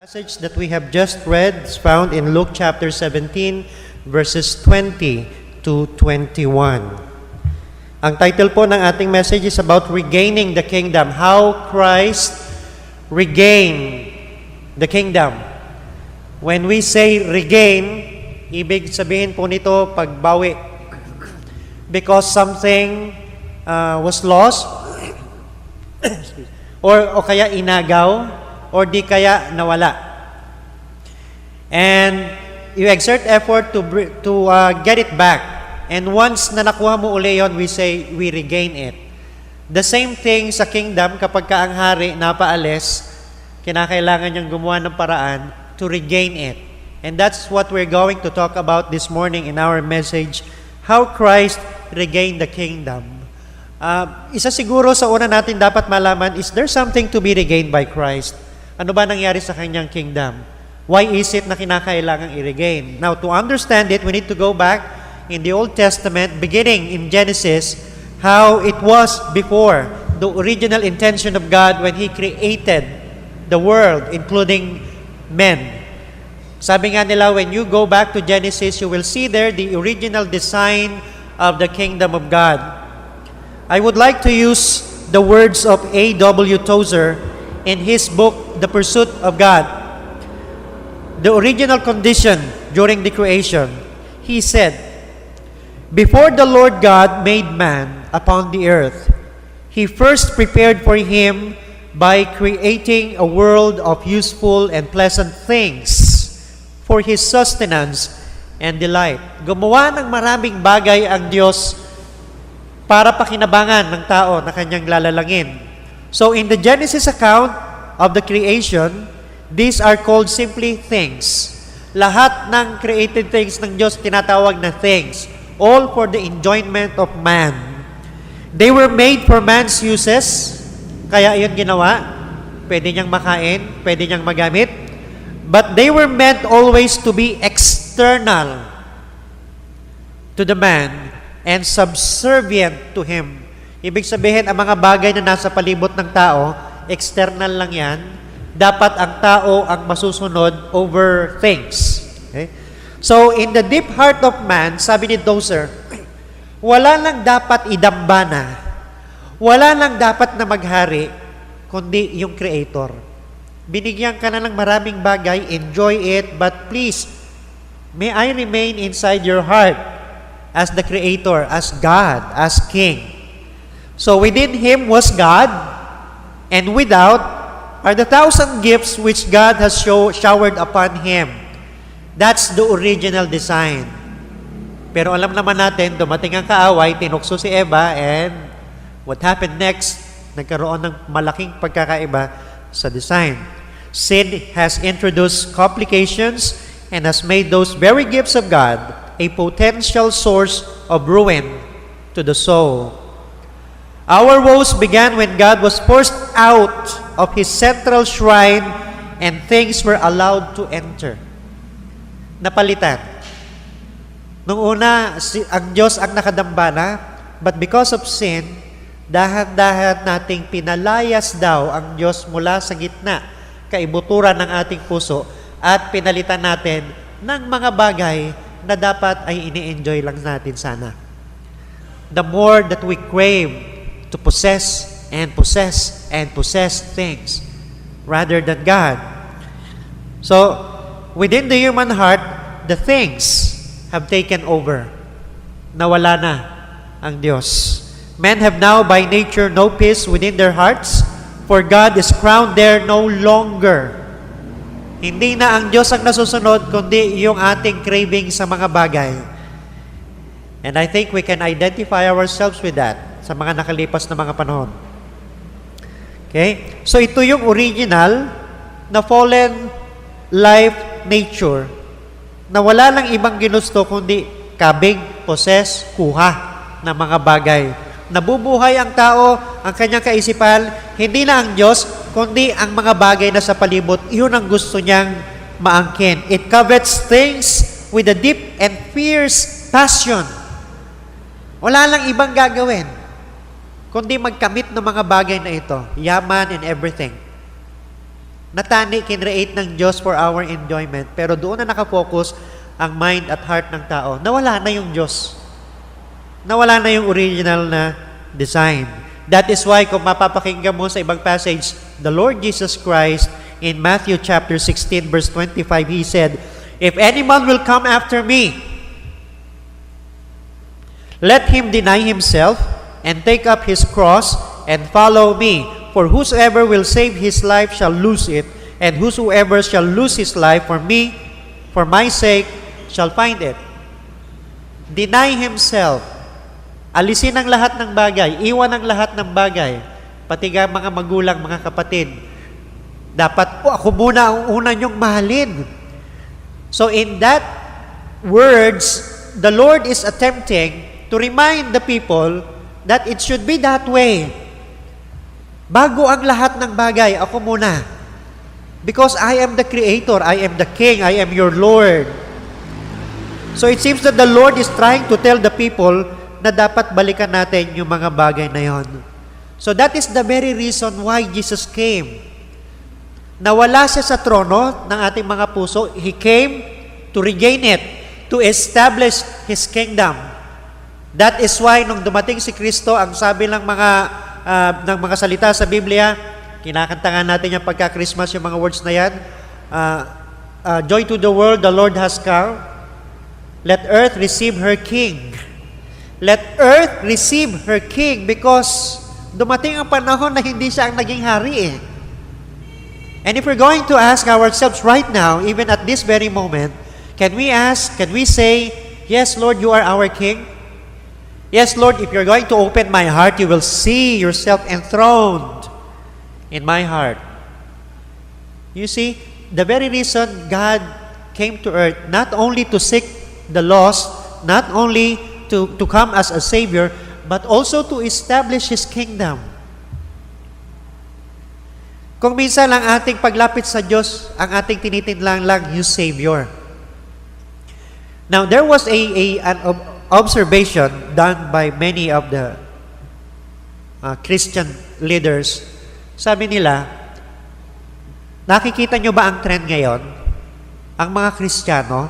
Passage that we have just read is found in Luke chapter 17, verses 20 to 21. Ang title po ng ating message is about regaining the kingdom. How Christ regained the kingdom. When we say regain, ibig sabihin po nito pagbawi. Because something was lost, o kaya inagaw, or di kaya nawala. And you exert effort to get it back. And once na nakuha mo uli yun, we say, we regain it. The same thing sa kingdom, kapag ka ang hari napaalis, kinakailangan niyang gumawa ng paraan to regain it. And that's what we're going to talk about this morning in our message, how Christ regained the kingdom. Isa siguro sa una natin dapat malaman, is there something to be regained by Christ? Ano ba nangyari sa kanyang kingdom? Why is it na kinakailangang i-regain? Now, to understand it, we need to go back in the Old Testament, beginning in Genesis, how it was before, the original intention of God when He created the world, including men. Sabi nga nila, when you go back to Genesis, you will see there the original design of the kingdom of God. I would like to use the words of A.W. Tozer in his book, The Pursuit of God. The original condition during the creation, he said, before the Lord God made man upon the earth, He first prepared for him by creating a world of useful and pleasant things for his sustenance and delight. Gumawa ng maraming bagay ang Diyos para pakinabangan ng tao na kanyang lalalangin. So in the Genesis account of the creation, these are called simply things. Lahat ng created things ng Diyos tinatawag na things, all for the enjoyment of man. They were made for man's uses, kaya yun ginawa. Pwede niyang makain, pwede niyang magamit. But they were meant always to be external to the man and subservient to him. Ibig sabihin, ang mga bagay na nasa palibot ng tao, external lang yan. Dapat ang tao ang masusunod over things. Okay? So, in the deep heart of man, sabi ni Tozer, wala lang dapat idambana, wala lang dapat na maghari, kundi yung Creator. Binigyan ka na ng maraming bagay, enjoy it, but please, may I remain inside your heart as the Creator, as God, as King. So within Him was God, and without are the 1,000 gifts which God has showered upon Him. That's the original design. Pero alam naman natin, dumating ang kaaway, tinukso si Eva, and what happened next? Nagkaroon ng malaking pagkakaiba sa design. Sin has introduced complications and has made those very gifts of God a potential source of ruin to the soul. Our woes began when God was forced out of His central shrine and things were allowed to enter. Napalitan. Nung una, ang Diyos ang nakadambana, but because of sin, dahan-dahan nating pinalayas daw ang Diyos mula sa gitna, kaibuturan ng ating puso, at pinalitan natin ng mga bagay na dapat ay ini-enjoy lang natin sana. The more that we crave to possess and possess and possess things rather than God. So, within the human heart, the things have taken over. Nawala na ang Diyos. Men have now by nature no peace within their hearts, for God is crowned there no longer. Hindi na ang Diyos ang nasusunod, kundi yung ating craving sa mga bagay. And I think we can identify ourselves with that sa mga nakalipas na mga panahon. Okay? So ito yung original na fallen life nature na wala lang ibang ginusto kundi kabig, possess, kuha ng mga bagay. Nabubuhay ang tao, ang kanyang kaisipan, hindi na ang Diyos, kundi ang mga bagay na sa palibot, yun ang gusto niyang maangkin. It covets things with a deep and fierce passion. Wala lang ibang gagawin, kundi magkamit ng mga bagay na ito, yaman and everything. Natani, kinreate ng Diyos for our enjoyment, pero doon na nakafocus ang mind at heart ng tao. Nawala na yung Diyos. Nawala na yung original na design. That is why, kung mapapakinggan mo sa ibang passage, the Lord Jesus Christ, in Matthew chapter 16, verse 25, He said, "If any man will come after me, let him deny himself and take up his cross and follow me. For whosoever will save his life shall lose it, and whosoever shall lose his life for me, for my sake, shall find it." Deny himself. Alisin ang lahat ng bagay. Iwan ang lahat ng bagay. Pati nga mga magulang, mga kapatid. Dapat, ako muna ang una niyong mahalin. So in that words, the Lord is attempting to remind the people that it should be that way. Bago ang lahat ng bagay, ako muna. Because I am the Creator, I am the King, I am your Lord. So it seems that the Lord is trying to tell the people na dapat balikan natin yung mga bagay na yon. So that is the very reason why Jesus came. Nawala siya sa trono ng ating mga puso. He came to regain it, to establish His kingdom. That is why nung dumating si Kristo, ang sabi ng mga salita sa Biblia, kinakantangan natin yung pagka-Christmas, yung mga words na yan, "Joy to the world, the Lord has come. Let earth receive her King." Let earth receive her King, because dumating ang panahon na hindi siya ang naging hari eh. And if we're going to ask ourselves right now, even at this very moment, can we say, "Yes, Lord, you are our King"? Yes, Lord, if you're going to open my heart, you will see yourself enthroned in my heart. You see, the very reason God came to earth, not only to seek the lost, not only to come as a Savior, but also to establish His kingdom. Kung minsan lang ating paglapit sa Diyos, ang ating tinitinlang lang yung Savior. Now, there was an observation done by many of the Christian leaders. Sabi nila, nakikita nyo ba ang trend ngayon? Ang mga Kristiyano,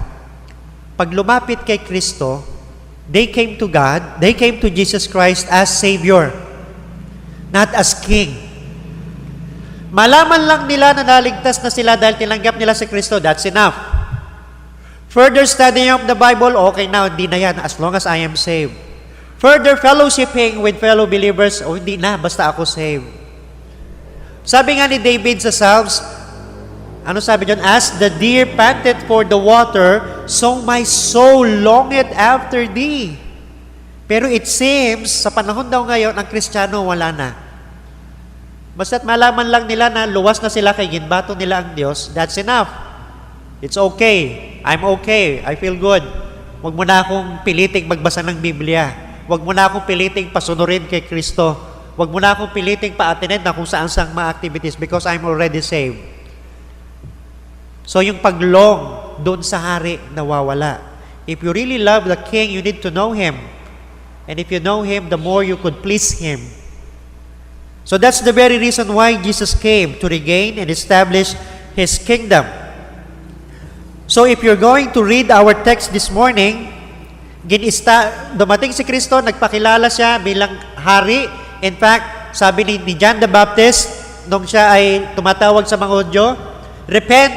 pag lumapit kay Kristo, they came to God, they came to Jesus Christ as Savior, not as King. Malaman lang nila na naligtas na sila dahil tinanggap nila si Kristo, that's enough. Further studying of the Bible, okay na, hindi na yan, as long as I am saved. Further fellowshipping with fellow believers, hindi na, basta ako saved. Sabi nga ni David sa Psalms, ano sabi dyan? "As the deer panted for the water, so my soul longeth after thee." Pero it seems, sa panahon daw ngayon, ang Kristiyano wala na. Basta't malaman lang nila na luwas na sila kay ginbato nila ang Diyos, that's enough. It's okay. I'm okay. I feel good. Huwag mo na akong piliting magbasa ng Biblia. Huwag mo na akong piliting pasunurin kay Kristo. Huwag mo na akong piliting pa-attend na kung saan-saan mga activities because I'm already saved. So yung paglong doon sa hari nawawala. If you really love the King, you need to know Him. And if you know Him, the more you could please Him. So that's the very reason why Jesus came, to regain and establish His kingdom. So if you're going to read our text this morning, dumating si Kristo, nagpakilala siya bilang hari. In fact, sabi ni John the Baptist, nung siya ay tumatawag sa mga Hudyo, "Repent,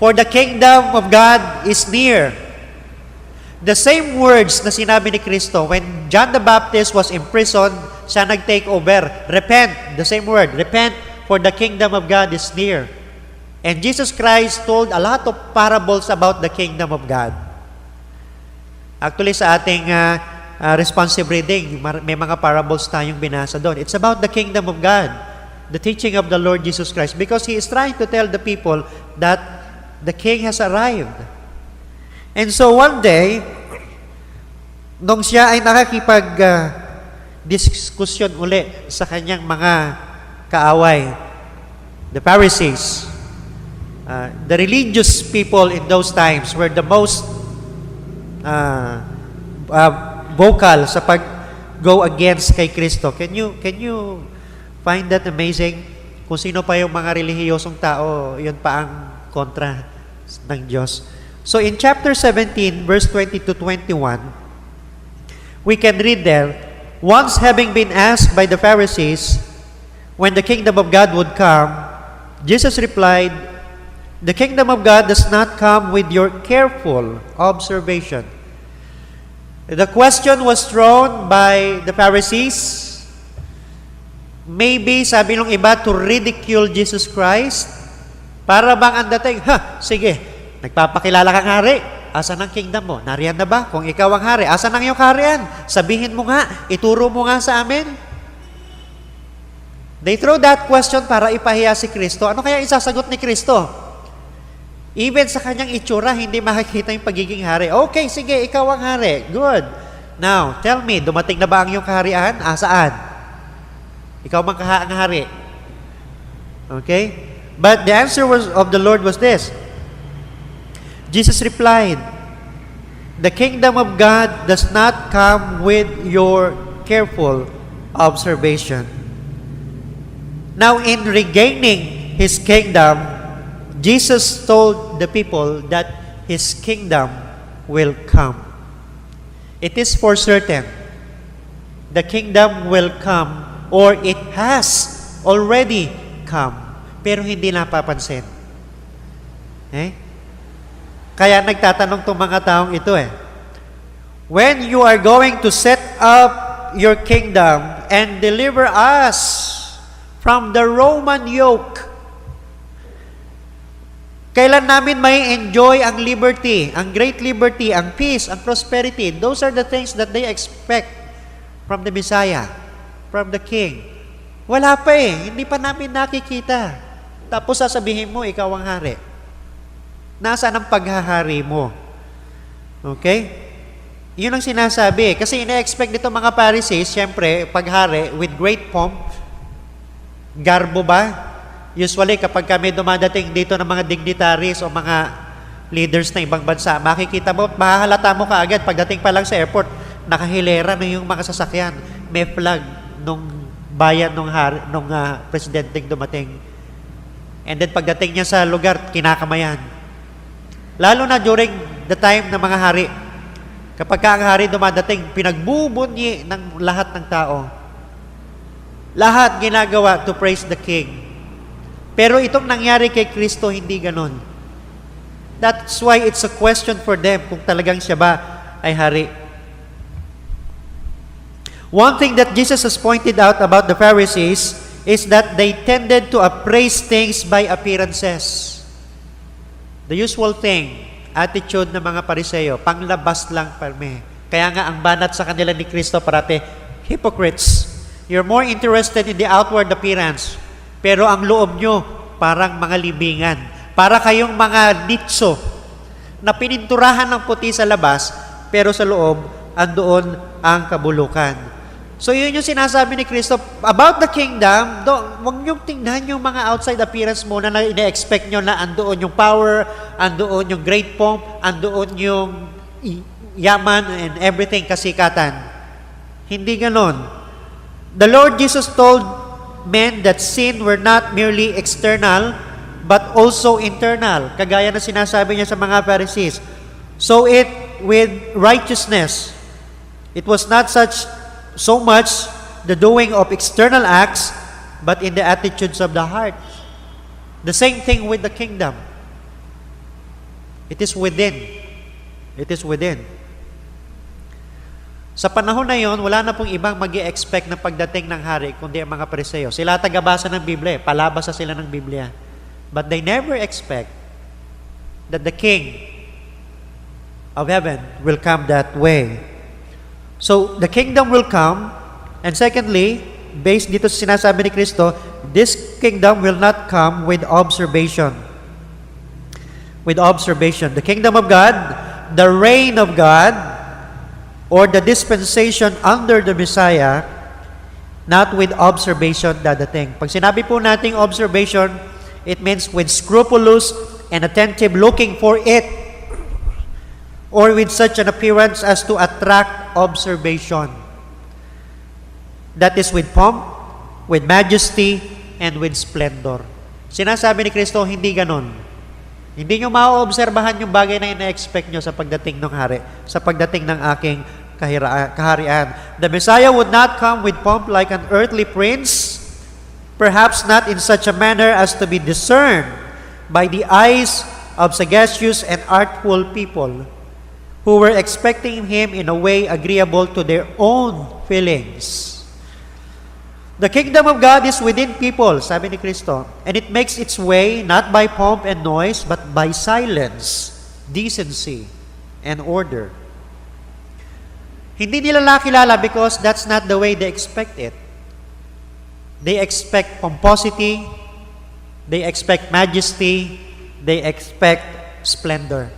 for the kingdom of God is near." The same words na sinabi ni Kristo, when John the Baptist was imprisoned, siya nag-take over. Repent, the same word, repent, for the kingdom of God is near. And Jesus Christ told a lot of parables about the kingdom of God. Actually, sa ating responsive reading, may mga parables tayong binasa doon. It's about the kingdom of God, the teaching of the Lord Jesus Christ, because He is trying to tell the people that the King has arrived. And so one day, nung siya ay diskusyon uli sa kanyang mga kaaway, the Pharisees, the religious people in those times were the most vocal sa pag-go against kay Kristo. Can you find that amazing? Kung sino pa yung mga relihiyosong tao, yun pa ang kontra ng Diyos. So in chapter 17, verse 20 to 21, we can read there, once having been asked by the Pharisees when the kingdom of God would come, Jesus replied, "The kingdom of God does not come with your careful observation." The question was thrown by the Pharisees, maybe, sabi nung iba, to ridicule Jesus Christ. Para bang ang dating, sige, nagpapakilala kang hari, asan ang kingdom mo? Nariyan na ba? Kung ikaw ang hari, asan ang iyong kaharian? Sabihin mo nga, ituro mo nga sa amin. They throw that question para ipahiya si Kristo. Ano kaya isasagot ni Kristo? Even sa kanyang itsura, hindi makikita yung pagiging hari. Okay, sige, ikaw ang hari. Good. Now, tell me, dumating na ba ang iyong kaharian? Saan? Ikaw mang ang hari. Okay? But the answer of the Lord was this. Jesus replied, "The kingdom of God does not come with your careful observation." Now, in regaining His kingdom, Jesus told the people that His kingdom will come. It is for certain. The kingdom will come, or it has already come, pero hindi napapansin. Kaya nagtatanong itong mga taong ito when you are going to set up your kingdom and deliver us from the Roman yoke, kailan namin may enjoy ang liberty, ang great liberty, ang peace, ang prosperity? Those are the things that they expect from the Messiah, from the King. Wala pa hindi pa namin nakikita. Tapos sasabihin mo, ikaw ang hari. Nasaan ang paghahari mo? Okay? Yun ang sinasabi. Kasi ina-expect dito mga Pharisees, siyempre, paghari with great pomp, garbo ba? Usually, kapag kami dumadating dito ng mga dignitaries o mga leaders ng ibang bansa, makikita mo, mahahalata mo kaagad, pagdating pa lang sa airport, nakahilera na yung mga sasakyan. May flag nung bayan nung presidenteng dumating. And then, pagdating niya sa lugar, kinakamayan. Lalo na during the time ng mga hari. Kapag ang hari dumadating, pinagbubunyi ng lahat ng tao. Lahat ginagawa to praise the King. Pero itong nangyari kay Kristo, hindi ganon. That's why it's a question for them kung talagang siya ba ay hari. One thing that Jesus has pointed out about the Pharisees is that they tended to appraise things by appearances. The usual thing, attitude ng mga Pariseo, panglabas lang parme. Kaya nga ang banat sa kanila ni Kristo parate, hypocrites. You're more interested in the outward appearance, pero ang loob nyo parang mga libingan. Para kayong mga nitso na pininturahan ng puti sa labas, pero sa loob, andoon ang kabulukan. So yun yung sinasabi ni Kristo about the kingdom. Huwag niyong tingnan yung mga outside appearance muna na ina-expect nyo na andoon yung power, andoon yung great pomp, andoon yung yaman and everything, kasikatan. Hindi ganon. The Lord Jesus told men that sin were not merely external but also internal. Kagaya na sinasabi niya sa mga Pharisees. So it with righteousness, it was not so much the doing of external acts, but in the attitudes of the heart. The same thing with the kingdom. It is within. It is within. Sa panahon na yon, wala na pong ibang mag-i-expect na pagdating ng hari, kundi ang mga Pariseo. Sila tagabasa ng Biblia, palabasa sila ng Biblia. But they never expect that the King of heaven will come that way. So, the kingdom will come, and secondly, based dito sa sinasabi ni Kristo, this kingdom will not come with observation. With observation. The kingdom of God the reign of God or the dispensation under the Messiah, not with observation dadating. Pag sinabi po nating observation, it means with scrupulous and attentive looking for it, or with such an appearance as to attract observation. That is with pomp, with majesty, and with splendor. Sinasabi ni Kristo, hindi ganon. Hindi nyo maoobserbahan yung bagay na ina-expect nyo sa pagdating ng hari, sa pagdating ng aking kaharian. The Messiah would not come with pomp like an earthly prince, perhaps not in such a manner as to be discerned by the eyes of sagacious and artful people who were expecting him in a way agreeable to their own feelings. The kingdom of God is within people, sabi ni Kristo, and it makes its way not by pomp and noise, but by silence, decency, and order. Hindi nila nakilala because that's not the way they expect it. They expect pomposity, they expect majesty, they expect splendor.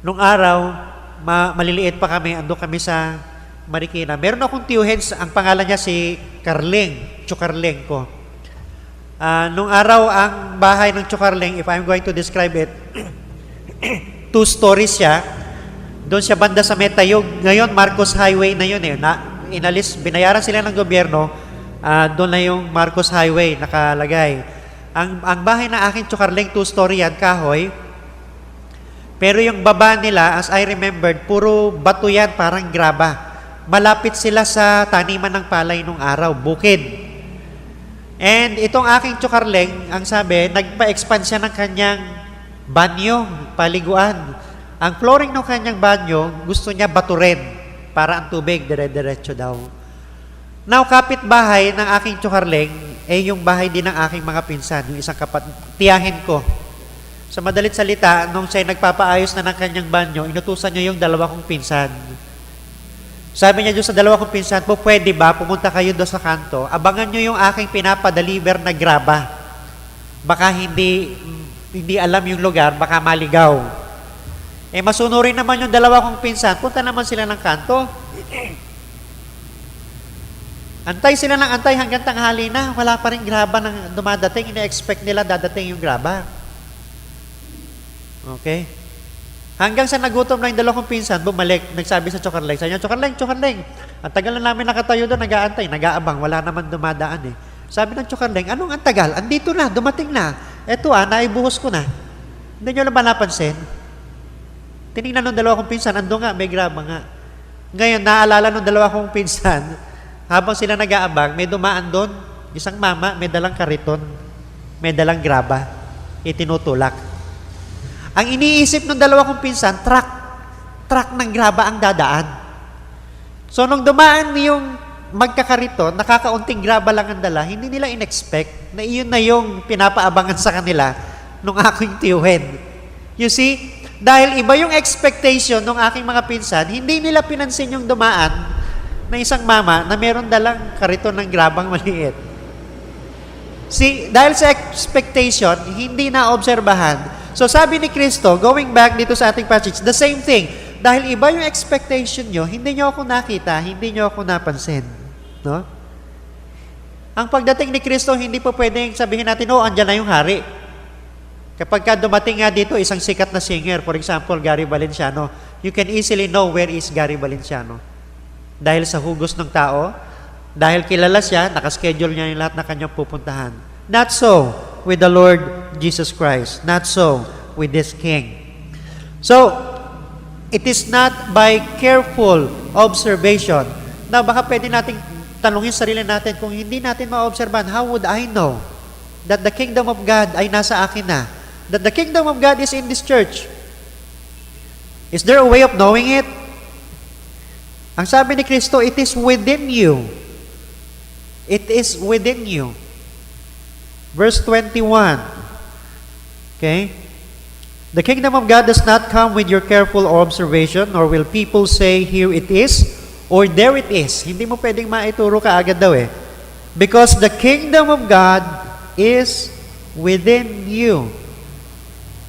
Nung araw, maliliit pa kami, ando kami sa Marikina. Meron akong tiyuhin, ang pangalan niya si Carling, Chukarling ko. Nung araw, ang bahay ng Chukarling, if I'm going to describe it, 2 stories siya. Doon siya banda sa Metayog. Ngayon, Marcos Highway na yun eh. Binayaran sila ng gobyerno, doon na yung Marcos Highway nakalagay. Ang bahay na aking Chukarling, 2-story yan, kahoy. Pero yung baba nila, as I remembered, puro bato yan, parang graba. Malapit sila sa taniman ng palay nung araw, bukid. And itong aking Chukarling, ang sabi, nagpa-expand siya ng kanyang banyo, paliguan. Ang flooring ng kanyang banyo, gusto niya bato rin, para ang tubig, dire-diretso daw. Now, kapitbahay ng aking Chukarling, yung bahay din ng aking mga pinsan, yung isang tiyahin ko. Sa madalit salita, nung siya'y nagpapaayos na ng kanyang banyo, inutusan niya yung 2 kong pinsan. Sabi niya doon sa 2 kong pinsan po, pwede ba pumunta kayo doon sa kanto? Abangan niyo yung aking pinapadeliver na graba. Baka hindi alam yung lugar, baka maligaw. Masunurin naman yung 2 kong pinsan, punta naman sila ng kanto. Antay sila ng antay hanggang tanghali na, wala pa rin graba nang dumadating, ina-expect nila dadating yung graba. Okay? Hanggang sa nagutom na yung 2 kong pinsan, bumalik, nagsabi sa Chukarling, sabi niya, Chukarling, ang tagal na namin nakatayo doon, nag-aantay, nag-aabang, wala naman dumadaan eh. Sabi ng Chukarling, anong ang tagal? Andito na, dumating na. Eto naibuhos ko na. Hindi nyo naman napansin? Tinignan ng 2 kong pinsan, ando nga, may graba nga. Ngayon, naalala ng 2 kong pinsan, habang sila nag-aabang, may dumaan doon, isang mama, may dalang kariton, may dalang graba, itinutulak. Ang iniisip ng 2 kong pinsan, truck ng graba ang dadaan. So, nung dumaan yung magkakariton, nakakaunting graba lang ang dala, hindi nila in-expect na iyon na yung pinapaabangan sa kanila nung aking tiyuhin. You see, dahil iba yung expectation ng aking mga pinsan, hindi nila pinansin yung dumaan na isang mama na meron dalang kariton ng grabang maliit. See, dahil sa expectation, hindi na obserbahan. So sabi ni Kristo, going back dito sa ating passage, the same thing. Dahil iba yung expectation nyo, hindi nyo ako nakita, hindi nyo ako napansin. No? Ang pagdating ni Kristo, hindi po pwedeng sabihin natin, andyan na yung hari. Kapag dumating nga dito, isang sikat na singer, for example, Gary Valenciano, you can easily know where is Gary Valenciano. Dahil sa hugos ng tao, dahil kilala siya, nakaschedule niya yung lahat na kanyang pupuntahan. Not so with the Lord Jesus Christ. Not so with this King. So, it is not by careful observation. Now, baka pwede nating tanungin sarili natin, kung hindi natin ma-obserban, how would I know that the kingdom of God ay nasa akin na? That the kingdom of God is in this church? Is there a way of knowing it? Ang sabi ni Kristo, it is within you. It is within you. Verse 21. Okay? The kingdom of God does not come with your careful observation, nor will people say, here it is, or there it is. Hindi mo pwedeng maituro ka agad daw eh. Because the kingdom of God is within you.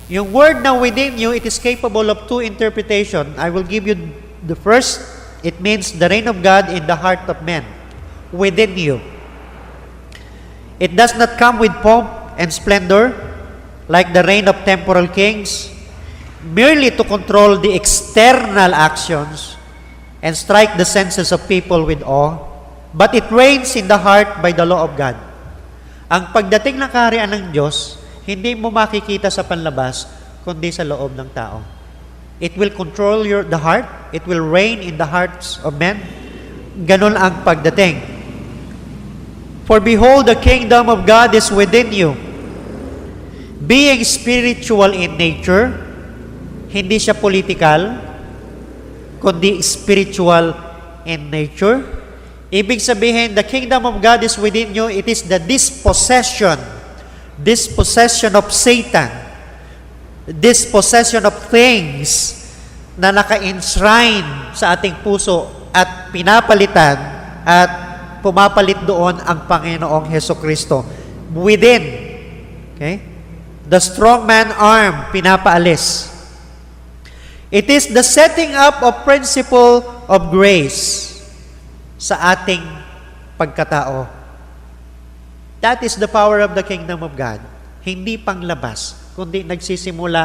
Yung word na within you, it is capable of two interpretation. I will give you the first. It means the reign of God in the heart of men. Within you. It does not come with pomp and splendor, like the reign of temporal kings, merely to control the external actions and strike the senses of people with awe, but it reigns in the heart by the law of God. Ang pagdating ng kaharian ng Diyos, hindi mo makikita sa panlabas, kundi sa loob ng tao. It will control the heart. It will reign in the hearts of men. Ganon ang pagdating. For behold, the kingdom of God is within you. Being spiritual in nature, hindi siya political, kundi spiritual in nature. Ibig sabihin, the kingdom of God is within you. It is the dispossession of Satan, dispossession of things na naka-enshrine sa ating puso at pinapalitan at pumapalit doon ang Panginoong Hesukristo. Within. Okay? The strong man arm, pinapaalis. It is the setting up of principle of grace sa ating pagkatao. That is the power of the kingdom of God. Hindi panglabas, kundi nagsisimula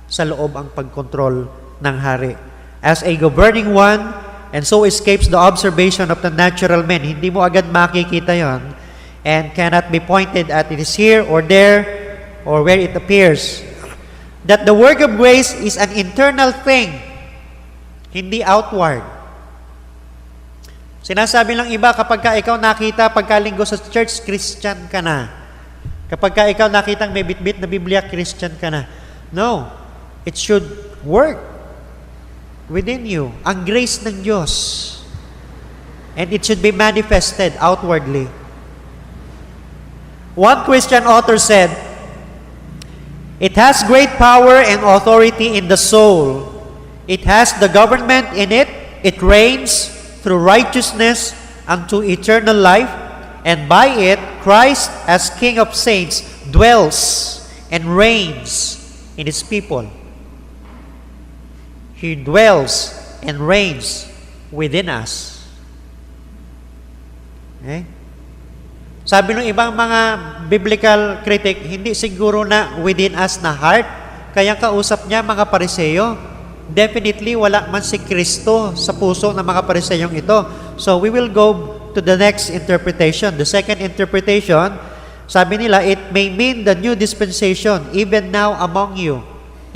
sa loob ang pagkontrol ng hari. As a governing one, and so escapes the observation of the natural man. Hindi mo agad makikita yon, and cannot be pointed at it is here or there or where it appears. That the work of grace is an internal thing, hindi outward. Sinasabi lang iba, kapag ka ikaw nakita pagkalinggo sa church, Christian ka na. Kapag ka ikaw nakitang may bitbit na Biblia, Christian ka na. No. It should work within you. Ang grace ng Diyos. And it should be manifested outwardly. One Christian author said, it has great power and authority in the soul. It has the government in it. It reigns through righteousness unto eternal life, and by it, Christ, as King of saints, dwells and reigns in His people. He dwells and reigns within us. Okay? Sabi ng ibang mga biblical critic, hindi siguro na within us na heart, kaya kausap niya mga Pariseo. Definitely, wala man si Kristo sa puso ng mga Pariseyong ito. So, we will go to the next interpretation. The second interpretation, sabi nila, it may mean the new dispensation, even now among you.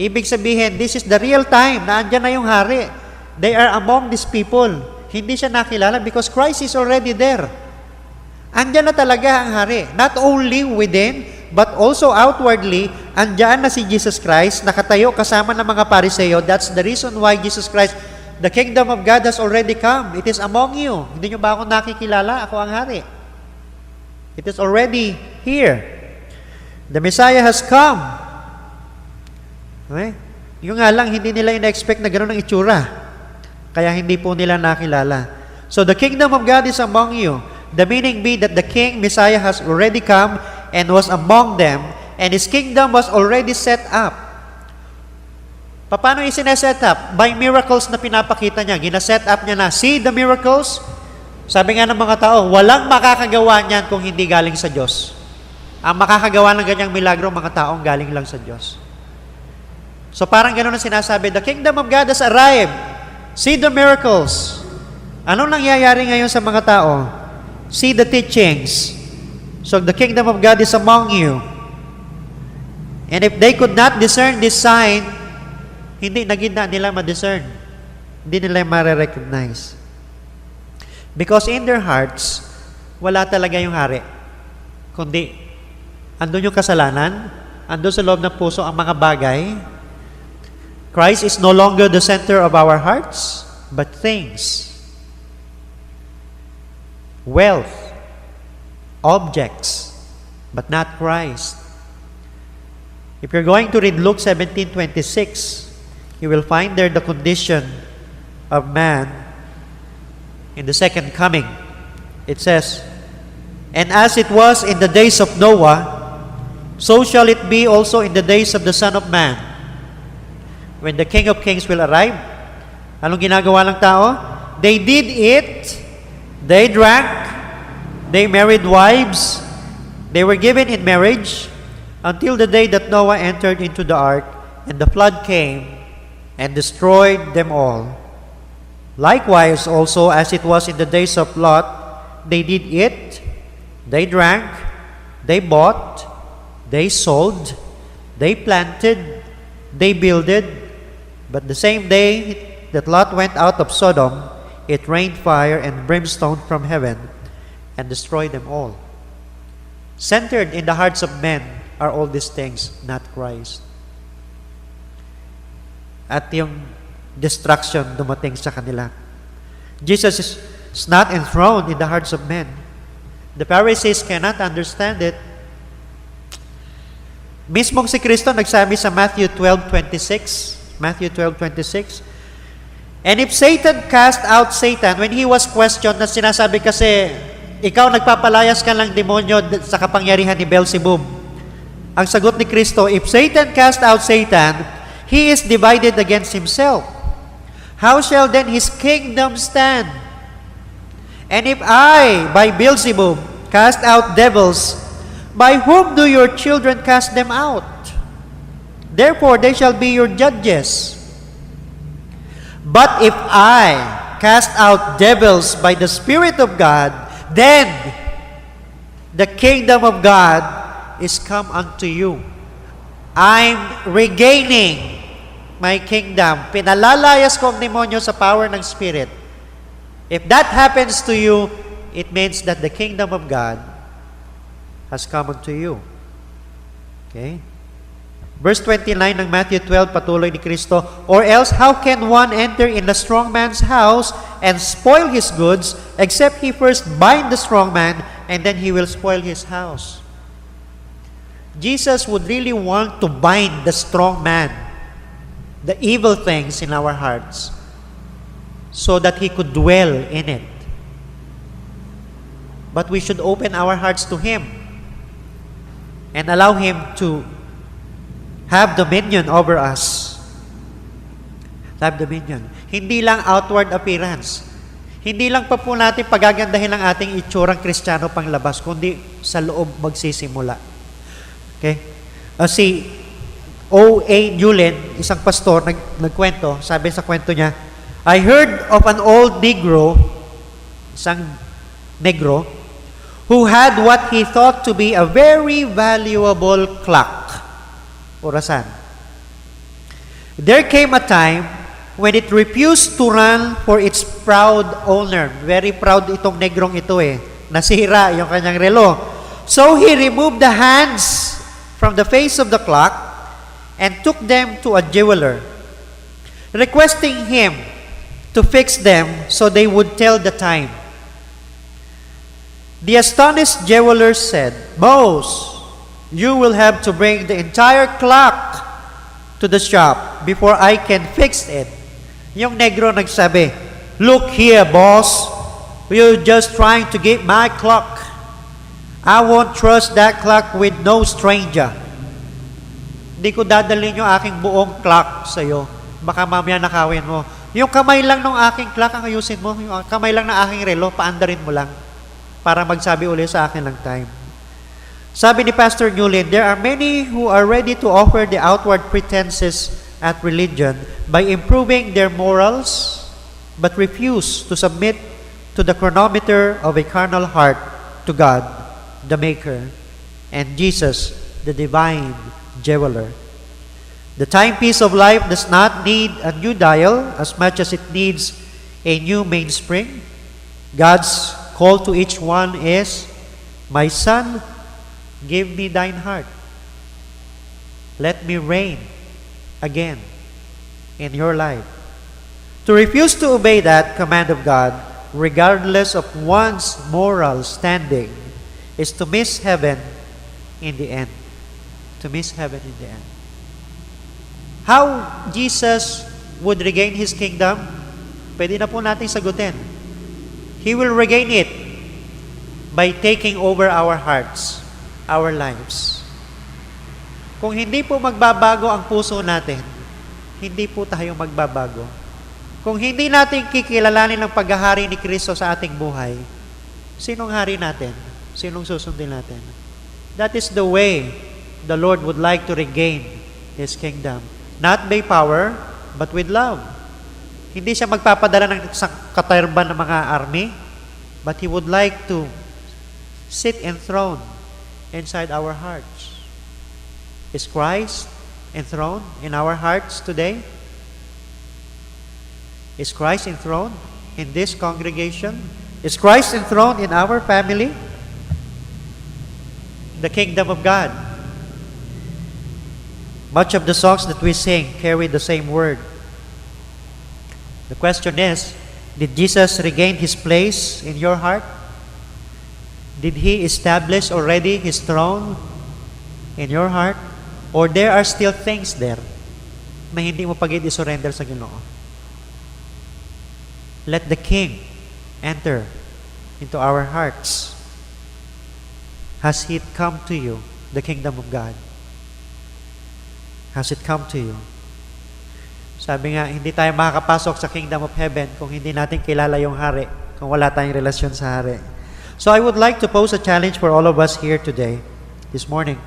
Ibig sabihin, this is the real time na andyan na yung hari. They are among these people. Hindi siya nakilala because Christ is already there. Andyan na talaga ang hari. Not only within, but also outwardly, andyan na si Jesus Christ, nakatayo kasama ng mga Pariseo. That's the reason why Jesus Christ, the kingdom of God has already come. It is among you. Hindi nyo ba ako nakikilala? Ako ang hari. It is already here. The Messiah has come. Okay? Yung nga lang, hindi nila in-expect na gano'n ang itsura. Kaya hindi po nila nakilala. So the kingdom of God is among you. The meaning be that the King, Messiah, has already come and was among them, and His kingdom was already set up. Paano isineset up? By miracles na pinapakita niya. Gina-set up niya na. See the miracles? Sabi nga ng mga tao, walang makakagawa niyan kung hindi galing sa Diyos. Ang makakagawa ng ganyang milagro, mga taong galing lang sa Diyos. So parang gano'n ang sinasabi, the kingdom of God has arrived. See the miracles. Anong nangyayari ngayon sa mga tao? See the teachings. So the kingdom of God is among you. And if they could not discern this sign, hindi nila ma-discern. Hindi nila ma-recognize. Because in their hearts, wala talaga yung hari. Kundi, andun yung kasalanan, andun sa loob ng puso ang mga bagay. Christ is no longer the center of our hearts, but things. Wealth, objects, but not Christ. If you're going to read Luke 17:26, you will find there the condition of man in the second coming. It says, and as it was in the days of Noah, So shall it be also in the days of the Son of Man. When the King of Kings will arrive, anong ginagawa ng tao? They did eat, they drank, they married wives, they were given in marriage, until the day that Noah entered into the ark, and the flood came and destroyed them all. Likewise also, as it was in the days of Lot, they did eat, they drank, they bought, they sold, they planted, they builded, but the same day that Lot went out of Sodom, it rained fire and brimstone from heaven and destroyed them all. Centered in the hearts of men are all these things, not Christ. At yung destruction dumating sa kanila. Jesus is not enthroned in the hearts of men. The Pharisees cannot understand it. Mismong si Kristo nagsabi sa Matthew 12:26, Matthew 12:26, and if Satan cast out Satan, when he was questioned, na sinasabi kasi, ikaw nagpapalayas ka lang demonyo sa kapangyarihan ni Beelzebub. Ang sagot ni Kristo, if Satan cast out Satan, he is divided against himself. How shall then his kingdom stand? And if I, by Beelzebub, cast out devils, by whom do your children cast them out? Therefore, they shall be your judges. But if I cast out devils by the Spirit of God, then the kingdom of God is come unto you. I'm regaining my kingdom. Pinalalayas ko ang demonyo sa power ng Spirit. If that happens to you, it means that the kingdom of God has come unto you. Okay? Verse 29 ng Matthew 12, patuloy ni Kristo, or else how can one enter in a strong man's house and spoil his goods, except he first bind the strong man, and then he will spoil his house? Jesus would really want to bind the strong man, the evil things in our hearts, so that he could dwell in it. But we should open our hearts to him and allow him to have dominion over us. Have dominion. Hindi lang outward appearance. Hindi lang pa po natin pagagandahin ang ating itsurang Kristiyano panglabas, kundi sa loob magsisimula. Okay? Si O.A. Newland, isang pastor, nagkwento, sabi sa kwento niya, I heard of an old Negro, isang Negro, who had what he thought to be a very valuable clock. Orasan. There came a time when it refused to run for its proud owner. Very proud itong negrong ito eh. Nasira yung kanyang relo. So he removed the hands from the face of the clock and took them to a jeweler, requesting him to fix them so they would tell the time. The astonished jeweler said, Mose, you will have to bring the entire clock to the shop before I can fix it. Yung negro nagsabi, look here, boss. You're just trying to get my clock. I won't trust that clock with no stranger. Hindi ko dadalhin yung aking buong clock sa'yo. Baka mamaya nakawin mo. Yung kamay lang ng aking clock ang ayusin mo. Yung kamay lang ng aking relo, paandarin mo lang para magsabi uli sa akin ng time. Sabi ni Pastor Newland, there are many who are ready to offer the outward pretenses at religion by improving their morals, but refuse to submit to the chronometer of a carnal heart to God, the Maker, and Jesus, the divine jeweler. The timepiece of life does not need a new dial as much as it needs a new mainspring. God's call to each one is, my son, give me thine heart. Let me reign again in your life. To refuse to obey that command of God, regardless of one's moral standing, is to miss heaven in the end. To miss heaven in the end. How Jesus would regain His kingdom? Pwede na po natin sagutin. He will regain it by taking over our hearts, our lives. Kung hindi po magbabago ang puso natin, hindi po tayo magbabago. Kung hindi natin kikilalanin ang paghahari ni Kristo sa ating buhay, sinong hari natin? Sinong susundin natin? That is the way the Lord would like to regain His kingdom. Not by power, but with love. Hindi siya magpapadala ng katerban ng mga army, but He would like to sit enthroned inside our hearts. Is Christ enthroned in our hearts today? Is Christ enthroned in this congregation? Is Christ enthroned in our family? The kingdom of God. Much of the songs that we sing carry the same word. The question is, did Jesus regain His place in your heart? Did He establish already His throne in your heart? Or there are still things there na hindi mo pag-i-surrender sa Ginoo? Let the King enter into our hearts. Has He come to you, the kingdom of God? Has it come to you? Sabi nga, hindi tayo makakapasok sa kingdom of heaven kung hindi natin kilala yung hari, kung wala tayong relasyon sa hari. So I would like to pose a challenge for all of us here today, this morning.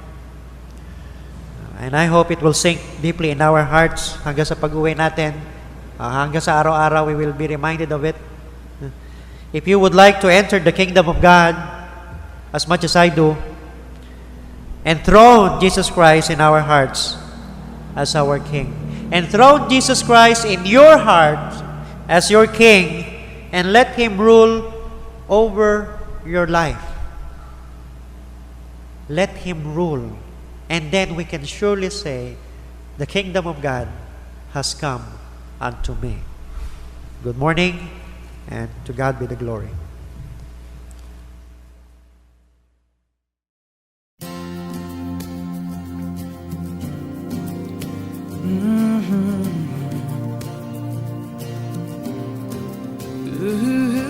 And I hope it will sink deeply in our hearts hanggang sa pag-uwi natin. Hanggang sa araw-araw, we will be reminded of it. If you would like to enter the kingdom of God, as much as I do, enthrone Jesus Christ in our hearts as our King. Enthrone Jesus Christ in your heart as your King, and let Him rule over your life. Let Him rule. And then we can surely say, the kingdom of God has come unto me. Good morning, and to God be the glory. Ooh.